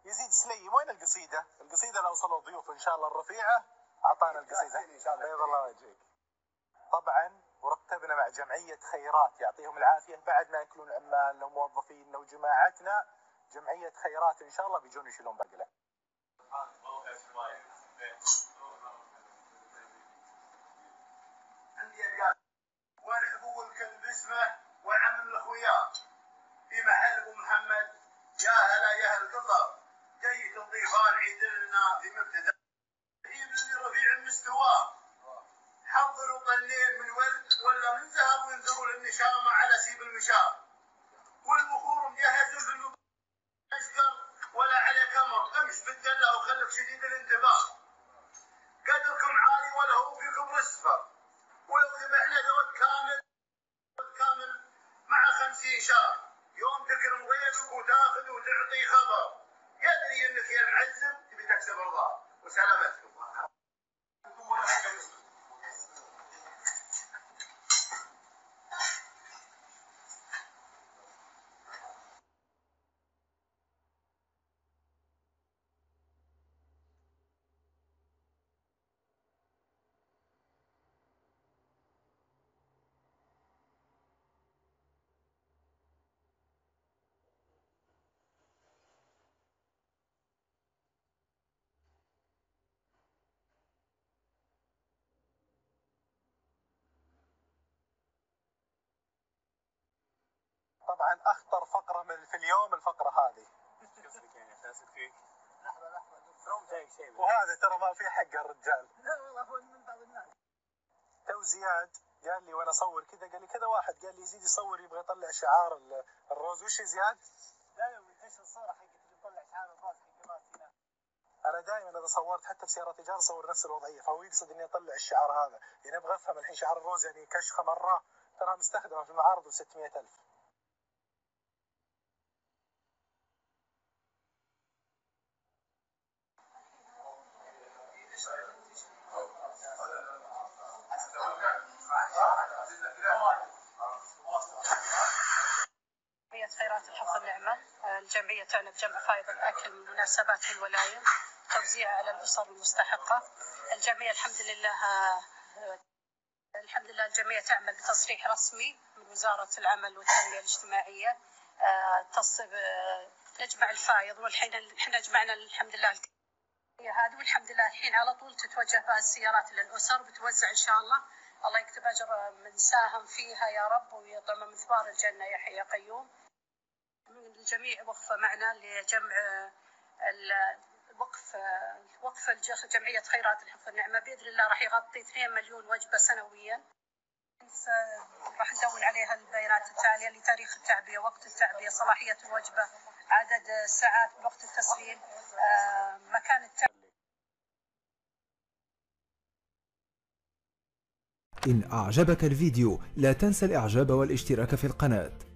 يزيد سليم، وين القصيدة؟ القصيدة لو وصلوا الضيوف إن شاء الله الرفيعة أعطانا القصيدة. بيض الله وجهك. طبعا ورتبنا مع جمعية خيرات يعطيهم العافية، بعد ما يكونون عمالنا وموظفينا وجماعتنا، جمعية خيرات إن شاء الله بيجون يشيلون بقلة. عندي أبيات. وارحبوا الكلب اسمه وعمم الأخويا في محل أبو محمد. يا هلا يا هل قطر، جيت الضيفان عيد لنا في مبتدأ جيب لي رفيع المستوى. حضروا طلين من ورد ولا من ذهب وانذروا للنشامة على سيب المشاة. والبخور مجهز في المبارك أشقر ولا عليه كمر. امش بالدلة وخلك شديد الانتباه. قدركم عالي ولا هو فيكم رسفة. ولو ذبحنا ذود كامل مع 50 شهر. يوم تكرم ضيفك وتاخذ وتعطي خبر. يدري انك يا المعزم تبي تكسب رضاه. وسلامتكم. طبعا أخطر فقرة في اليوم الفقرة هذه. قصدك يعني اساسك فيك؟ لحظة وهذا ترى ما في حق الرجال. لا والله هو من بعض الناس. تو زياد قال لي وانا اصور كذا، قال لي كذا واحد قال لي يزيد يصور يبغى يطلع شعار الروز. وش زياد؟ لا وش الصورة حقت اللي تطلع شعار الراس حق راسنا. انا دائما اذا صورت حتى بسيارة تجار اصور نفس الوضعيه، فهو يقصد اني اطلع الشعار هذا. يعني ابغى افهم الحين شعار الروز يعني كشخه مره ترى مستخدمه في المعارض ب600,000. جمعية خيرات الحفظ النعمة. الجمعية تعنى بجمع فائض الأكل من مناسبات الولايم، توزيعه على الأسر المستحقة. الجمعية الحمد لله الجمعية تعمل بتصريح رسمي من وزارة العمل والتنمية الاجتماعية. نجمع الفائض، والحين احنا جمعنا الحمد لله هذه، والحمد لله الحين على طول تتوجه بها السيارات للأسر بتوزع إن شاء الله. الله يكتب أجر من ساهم فيها يا رب ويطعم من ثمار الجنة يا حي يا قيوم. من الجميع وقفة معنا لجمع وقف جمعية خيرات الحفظ النعمة بإذن الله راح يغطي 2 مليون وجبة سنويا. راح ندون عليها البيانات التالية: لتاريخ التعبئة، وقت التعبئة، صلاحية الوجبة، عدد الساعات وقت التسليم، مكان التعبئة. إن أعجبك الفيديو لا تنسى الإعجاب والاشتراك في القناة.